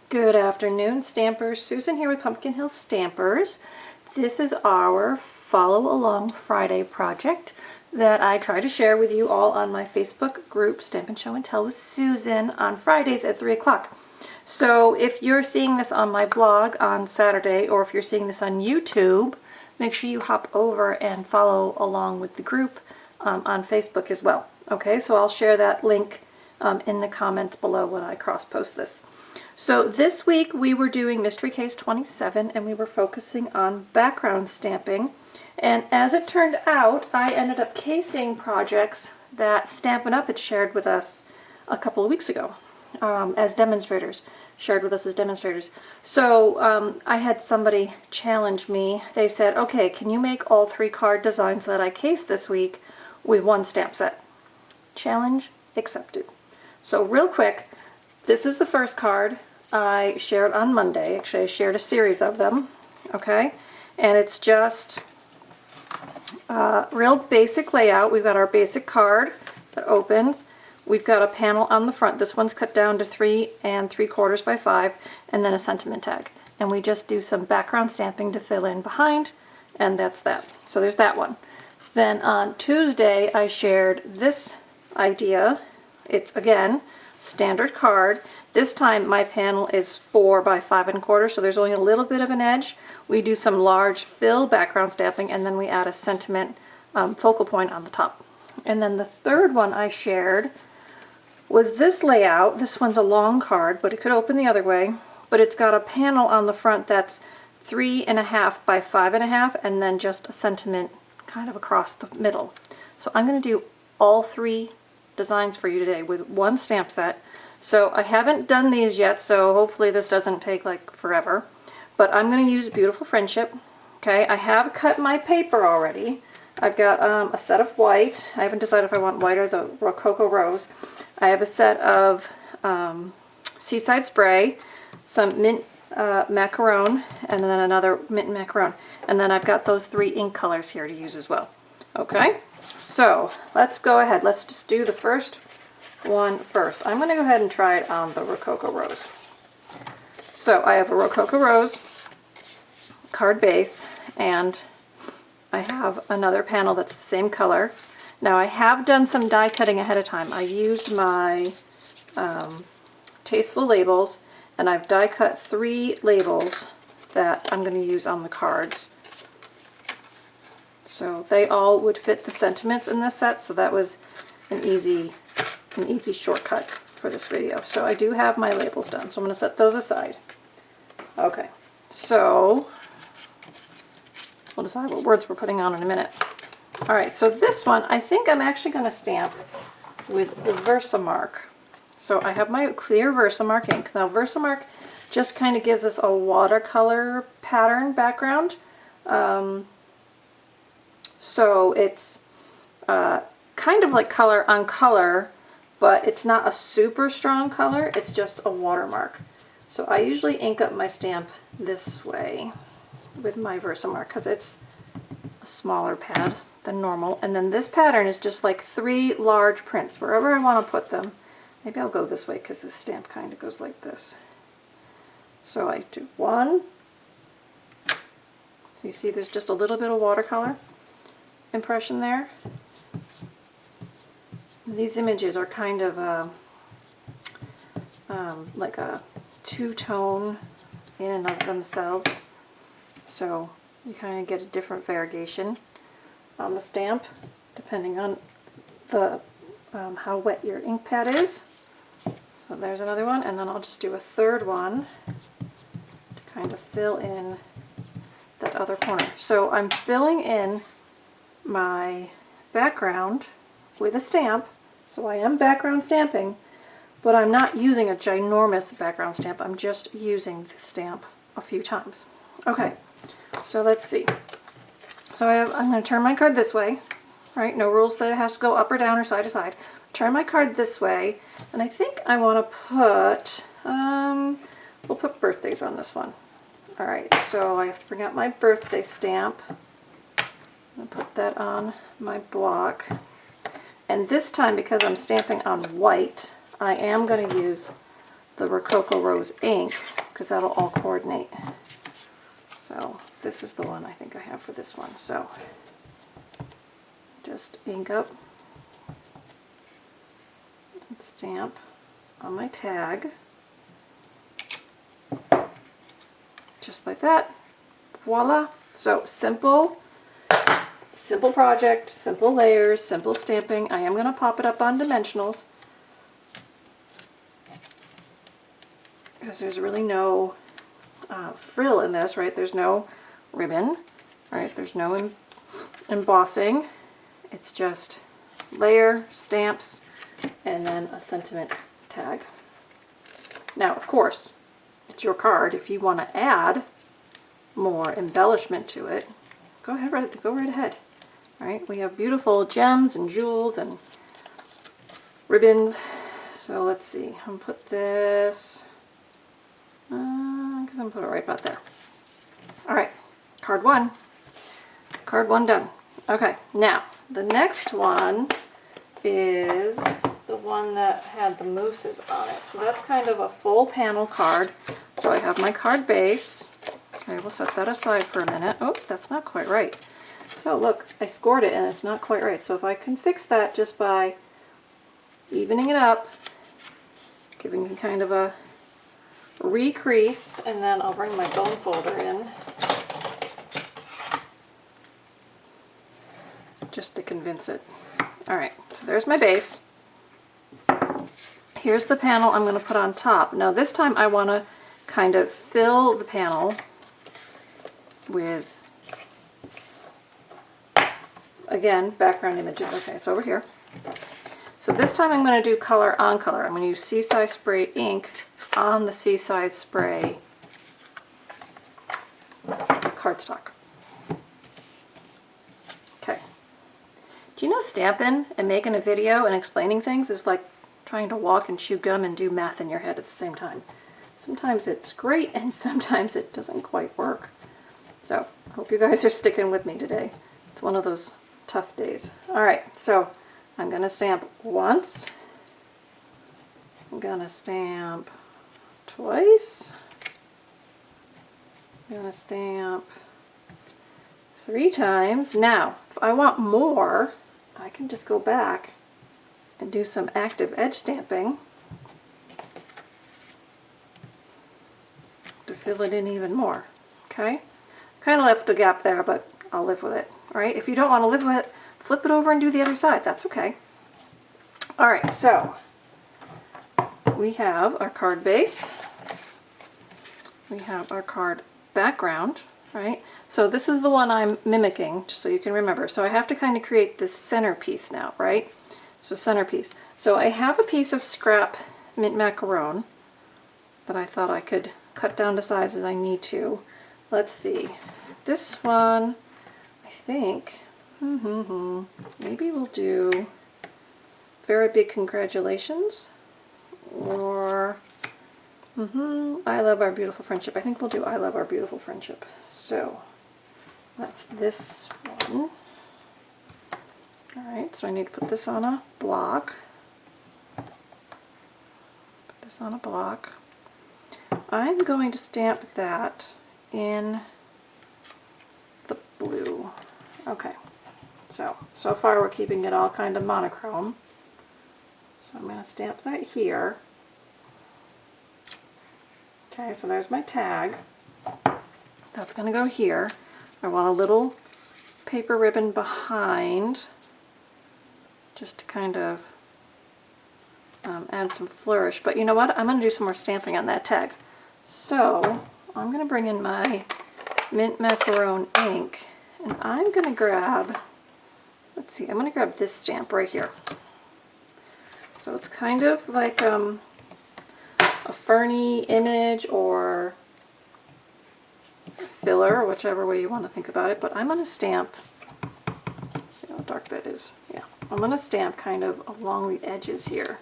Good afternoon, Stampers. Susan here with Pumpkin Hill Stampers. This is our Follow Along Friday project that I try to share with you all on my Facebook group, Stampin' Show and Tell with Susan, on Fridays at 3 o'clock. So if you're seeing this on my blog on Saturday, or if you're seeing this on YouTube, make sure you hop over and follow along with the group on Facebook as well. Okay, so I'll share that link in the comments below when I cross-post this. So this week we were doing Mystery Case 27 and we were focusing on background stamping. And as it turned out, I ended up casing projects that Stampin' Up! Had shared with us a couple of weeks ago as demonstrators. Shared with us as demonstrators. So I had somebody challenge me. They said, okay, can you make all 3 card designs that I cased this week with 1 stamp set? Challenge accepted. So real quick, this is the first card I shared on Monday. Actually, I shared a series of them, okay? And it's just real basic layout. We've got our basic card that opens. We've got a panel on the front. This one's cut down to 3 3/4 by 5, and then a sentiment tag. And we just do some background stamping to fill in behind, and that's that. So there's that one. Then on Tuesday, I shared this idea. It's, again, standard card. This time my panel is 4 by 5 1/4, so there's only a little bit of an edge. We do some large fill background stamping, and then we add a sentiment focal point on the top. And then the third one I shared was this layout. This one's a long card, but it could open the other way. But it's got a panel on the front that's 3 1/2 by 5 1/2, and then just a sentiment kind of across the middle. So I'm going to do all 3 designs for you today with 1 stamp set. So I haven't done these yet, so hopefully this doesn't take like forever. But I'm going to use Beautiful Friendship. Okay, I have cut my paper already. I've got a set of white. I haven't decided if I want white or the Rococo Rose. I have a set of Seaside Spray, some mint macaron, and then another mint macaron. And then I've got those 3 ink colors here to use as well. Okay, so let's go ahead. Let's just do the first one first. I'm going to go ahead and try it on the Rococo Rose. So I have a Rococo Rose card base, and I have another panel that's the same color. Now I have done some die cutting ahead of time. I used my Tasteful labels, and I've die cut 3 labels that I'm going to use on the cards. So they all would fit the sentiments in this set, so that was an easy shortcut for this video. So I do have my labels done, so I'm going to set those aside. Okay, so we'll decide what words we're putting on in a minute. Alright, so this one I think I'm actually going to stamp with the Versamark. So I have my clear Versamark ink. Now Versamark just kind of gives us a watercolor pattern background. So it's kind of like color on color, but it's not a super strong color, it's just a watermark. So I usually ink up my stamp this way with my Versamark because it's a smaller pad than normal. And then this pattern is just like 3 large prints, wherever I want to put them. Maybe I'll go this way because this stamp kind of goes like this. So I do 1. So you see there's just a little bit of watercolor impression there. These images are kind of like a 2-tone in and of themselves, so you kind of get a different variegation on the stamp depending on the how wet your ink pad is. So there's another one, and then I'll just do a third one to kind of fill in that other corner. So I'm filling in my background with a stamp. So I am background stamping, but I'm not using a ginormous background stamp. I'm just using the stamp a few times. Okay, so let's see. So I'm going to turn my card this way. Right? No rules that it has to go up or down or side to side. Turn my card this way, and I think I want to put, we'll put birthdays on this one. Alright, so I have to bring out my birthday stamp. I'm going to put that on my block. And this time, because I'm stamping on white, I am going to use the Rococo Rose ink because that'll all coordinate. So this is the one I think I have for this one. So just ink up and stamp on my tag. Just like that. Voila. So simple project, simple layers, simple stamping. I am going to pop it up on dimensionals because there's really no frill in this, right? There's no ribbon, right? There's no embossing. It's just layer, stamps, and then a sentiment tag. Now, of course, it's your card. If you want to add more embellishment to it, go right ahead. All right, we have beautiful gems and jewels and ribbons. So let's see. I'm gonna put this because I'm gonna put it right about there. All right, card one done. Okay, now the next one is the one that had the mooses on it. So that's kind of a full panel card. So I have my card base. Okay, we'll set that aside for a minute. Oh, that's not quite right. So look, I scored it and it's not quite right. So if I can fix that just by evening it up, giving it kind of a recrease, and then I'll bring my bone folder in just to convince it. Alright, so there's my base. Here's the panel I'm going to put on top. Now this time I want to kind of fill the panel with, again, background images. Okay, it's over here. So this time I'm going to do color on color. I'm going to use Seaside Spray ink on the Seaside Spray cardstock. Okay. Do you know stamping and making a video and explaining things is like trying to walk and chew gum and do math in your head at the same time? Sometimes it's great and sometimes it doesn't quite work. So I hope you guys are sticking with me today. It's one of those tough days. Alright, so I'm going to stamp once. I'm going to stamp twice. I'm going to stamp 3 times. Now, if I want more, I can just go back and do some active edge stamping to fill it in even more. Okay? Kind of left a gap there, but I'll live with it. Alright, if you don't want to live with it, flip it over and do the other side. That's okay. Alright, so we have our card base. We have our card background, right? So this is the one I'm mimicking, just so you can remember. So I have to kind of create this centerpiece now, right? So centerpiece. So I have a piece of scrap mint macaron that I thought I could cut down to size as I need to. Let's see. This one, I think, maybe we'll do Very Big Congratulations, or I Love Our Beautiful Friendship. I think we'll do I Love Our Beautiful Friendship. So that's this one. Alright, so I need to put this on a block. Put this on a block. I'm going to stamp that in the blue. Okay, so far we're keeping it all kind of monochrome. So I'm going to stamp that here. Okay, so there's my tag. That's going to go here. I want a little paper ribbon behind, just to kind of add some flourish. But you know what? I'm going to do some more stamping on that tag. So I'm going to bring in my mint macaron ink, and I'm going to grab, let's see, I'm going to grab this stamp right here. So it's kind of like a ferny image or filler, whichever way you want to think about it, but I'm going to stamp, let's see how dark that is. Yeah, I'm going to stamp kind of along the edges here,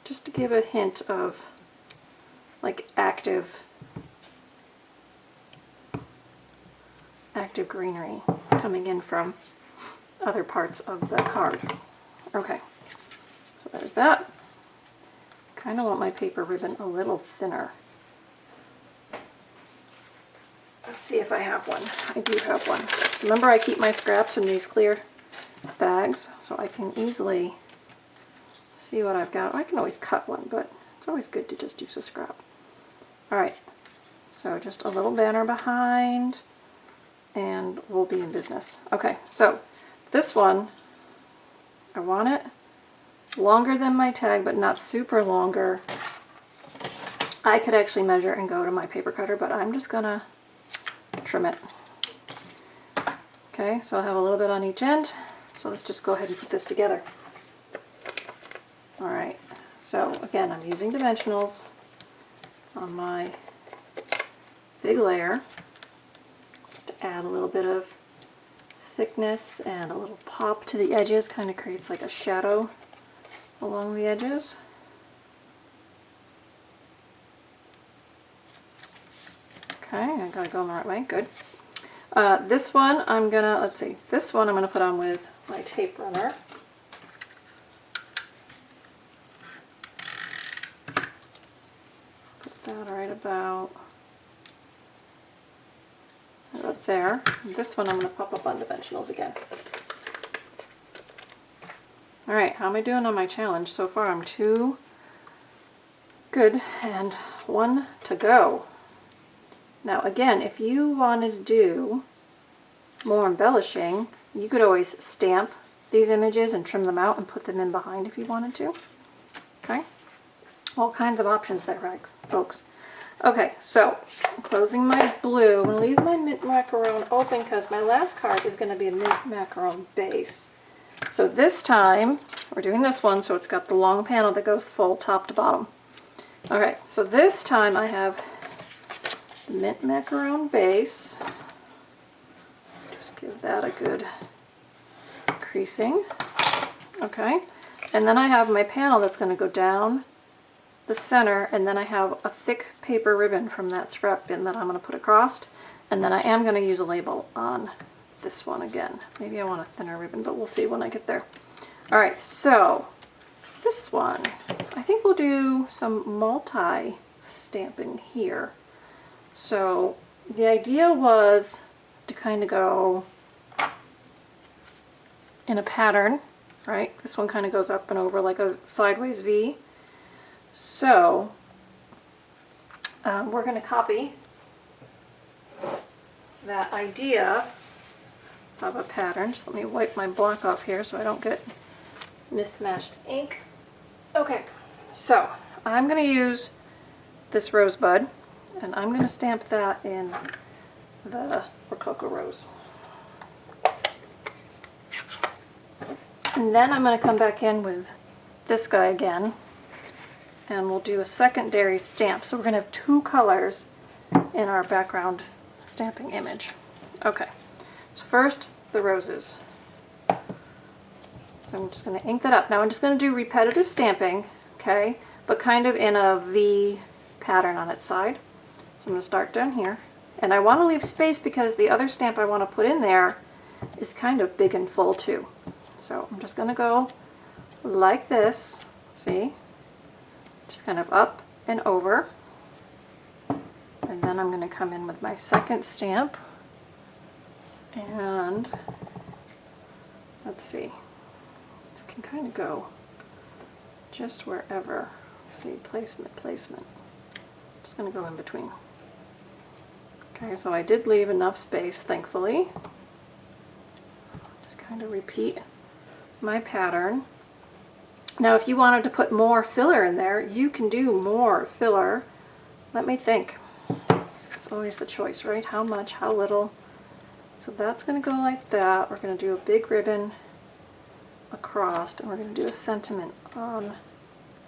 just to give a hint of like active greenery coming in from other parts of the card. Okay, so there's that. Kind of want my paper ribbon a little thinner. Let's see if I have one. I do have one. Remember, I keep my scraps in these clear bags, so I can easily see what I've got. I can always cut one, but it's always good to just use a scrap. Alright, so just a little banner behind, and we'll be in business. Okay, so this one, I want it longer than my tag, but not super longer. I could actually measure and go to my paper cutter, but I'm just gonna trim it. Okay, so I'll have a little bit on each end. So let's just go ahead and put this together. Alright, so again, I'm using dimensionals on my big layer just to add a little bit of thickness and a little pop to the edges. Kind of creates like a shadow along the edges. Okay, I gotta go in the right way, good. This one I'm gonna, let's see, this one I'm gonna put on with my tape runner. Put that right about there. This one I'm gonna pop up on dimensionals again. Alright, how am I doing on my challenge? So far I'm 2 good and 1 to go. Now again, if you wanted to do more embellishing, you could always stamp these images and trim them out and put them in behind if you wanted to. Okay? All kinds of options there, folks. Okay, so I'm closing my blue. I'm going to leave my mint macaron open because my last card is going to be a mint macaron base. So this time, we're doing this one, so it's got the long panel that goes full top to bottom. Okay, so this time I have the mint macaron base. Just give that a good creasing. Okay, and then I have my panel that's going to go down the center, and then I have a thick paper ribbon from that scrap bin that I'm going to put across, and then I am going to use a label on this one again. Maybe I want a thinner ribbon, but we'll see when I get there. Alright, so this one, I think we'll do some multi-stamping here. So the idea was to kind of go in a pattern, right? This one kind of goes up and over like a sideways V. So we're going to copy that idea of a pattern. Just let me wipe my block off here so I don't get mismatched ink. Okay, so I'm going to use this rosebud, and I'm going to stamp that in the Rococo Rose. And then I'm going to come back in with this guy again, and we'll do a secondary stamp. So we're going to have 2 colors in our background stamping image. Okay, so first the roses. So I'm just going to ink that up. Now I'm just going to do repetitive stamping, okay, but kind of in a V pattern on its side. So I'm going to start down here. And I want to leave space because the other stamp I want to put in there is kind of big and full too. So I'm just going to go like this, see? Just kind of up and over. And then I'm going to come in with my second stamp. And let's see. This can kind of go just wherever. Let's see, placement. Just going to go in between. Okay, so I did leave enough space, thankfully. Just kind of repeat my pattern. Now, if you wanted to put more filler in there, you can do more filler. Let me think. It's always the choice, right? How much, how little. So that's going to go like that. We're going to do a big ribbon across, and we're going to do a sentiment on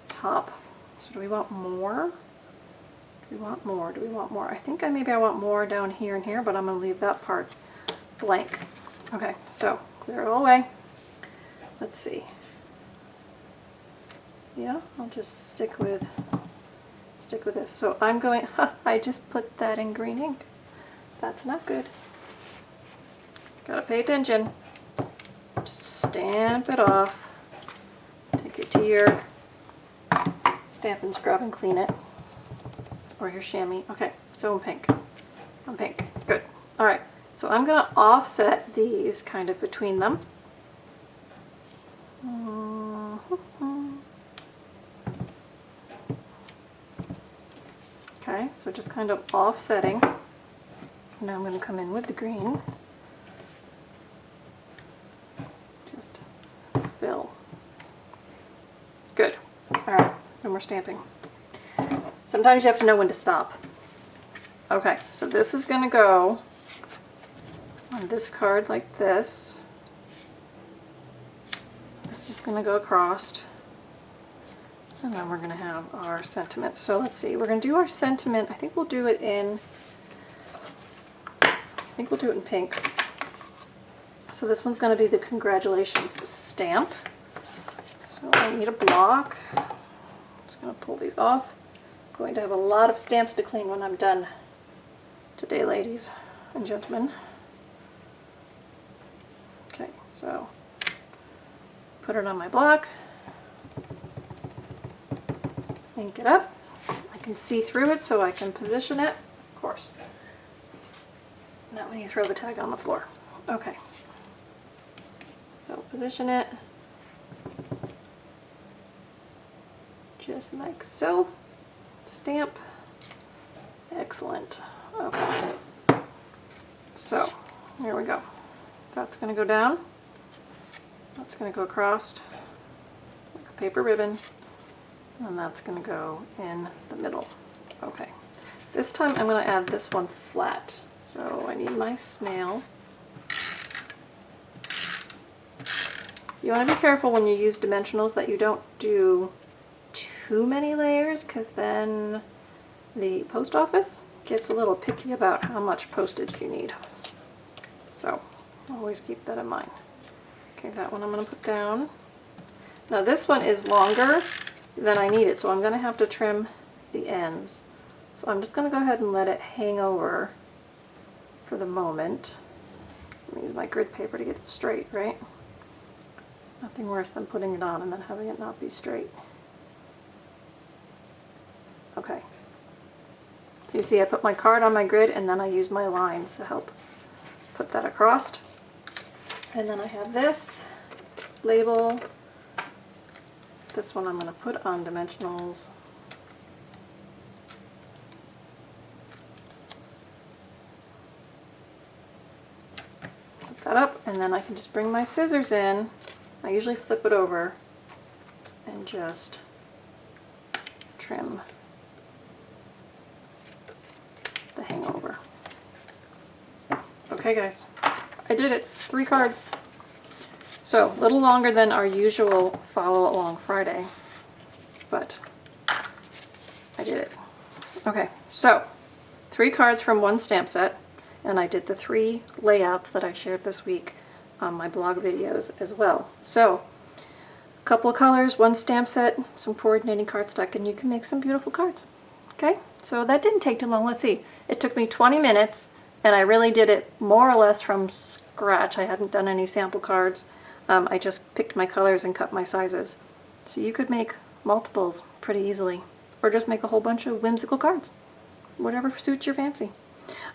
top. So do we want more? Do we want more? Do we want more? I think maybe I want more down here and here, but I'm going to leave that part blank. Okay, so clear it all away. Let's see. Yeah, I'll just stick with this. So I'm going, I just put that in green ink. That's not good. Gotta pay attention. Just stamp it off. Take it to your stamp and scrub and clean it. Or your chamois. Okay, so I'm pink. I'm pink. Good. All right, so I'm going to offset these kind of between them. Okay, so just kind of offsetting. Now I'm going to come in with the green. Just fill. Good. All right, no more stamping. Sometimes you have to know when to stop. Okay, so this is going to go on this card like this. This is going to go across. And then we're going to have our sentiment. So let's see, we're going to do our sentiment. I think we'll do it in pink. So this one's going to be the congratulations stamp. So I need a block. Just going to pull these off. I'm going to have a lot of stamps to clean when I'm done today, ladies and gentlemen. Okay, so put it on my block. Ink it up. I can see through it so I can position it, of course. Not when you throw the tag on the floor. Okay. So position it. Just like so. Stamp. Excellent. Okay. So, here we go. That's going to go down. That's going to go across like a paper ribbon. And that's going to go in the middle. Okay. This time I'm going to add this one flat. So I need my snail. You want to be careful when you use dimensionals that you don't do too many layers, because then the post office gets a little picky about how much postage you need. So always keep that in mind. Okay, that one I'm going to put down. Now this one is longer than I need it, so I'm going to have to trim the ends. So I'm just going to go ahead and let it hang over for the moment. I'm going to use my grid paper to get it straight, right? Nothing worse than putting it on and then having it not be straight. Okay. So you see I put my card on my grid and then I use my lines to help put that across. And then I have this label. This one I'm going to put on dimensionals. Put that up, and then I can just bring my scissors in. I usually flip it over and just trim the hangover. Okay guys, I did it. 3 cards. So, a little longer than our usual Follow Along Friday, but I did it. Okay, so 3 cards from 1 stamp set, and I did the 3 layouts that I shared this week on my blog videos as well. So, a couple of colors, 1 stamp set, some coordinating cardstock, and you can make some beautiful cards. Okay, so that didn't take too long. Let's see, it took me 20 minutes, and I really did it more or less from scratch. I hadn't done any sample cards. I just picked my colors and cut my sizes. So you could make multiples pretty easily, or just make a whole bunch of whimsical cards. Whatever suits your fancy.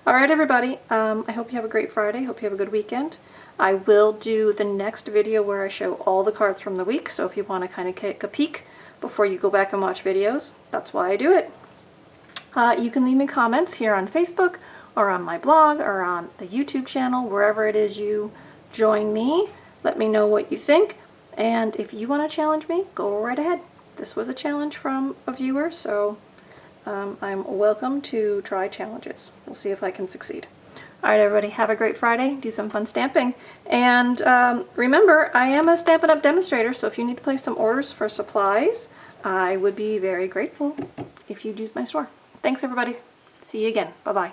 Alright everybody, I hope you have a great Friday. Hope you have a good weekend. I will do the next video where I show all the cards from the week, so if you want to kind of take a peek before you go back and watch videos, that's why I do it. You can leave me comments here on Facebook, or on my blog, or on the YouTube channel, wherever it is you join me. Let me know what you think, and if you want to challenge me, go right ahead. This was a challenge from a viewer, so I'm welcome to try challenges. We'll see if I can succeed. Alright everybody, have a great Friday, do some fun stamping, and remember, I am a Stampin' Up! Demonstrator, so if you need to place some orders for supplies, I would be very grateful if you'd use my store. Thanks everybody, see you again, bye-bye.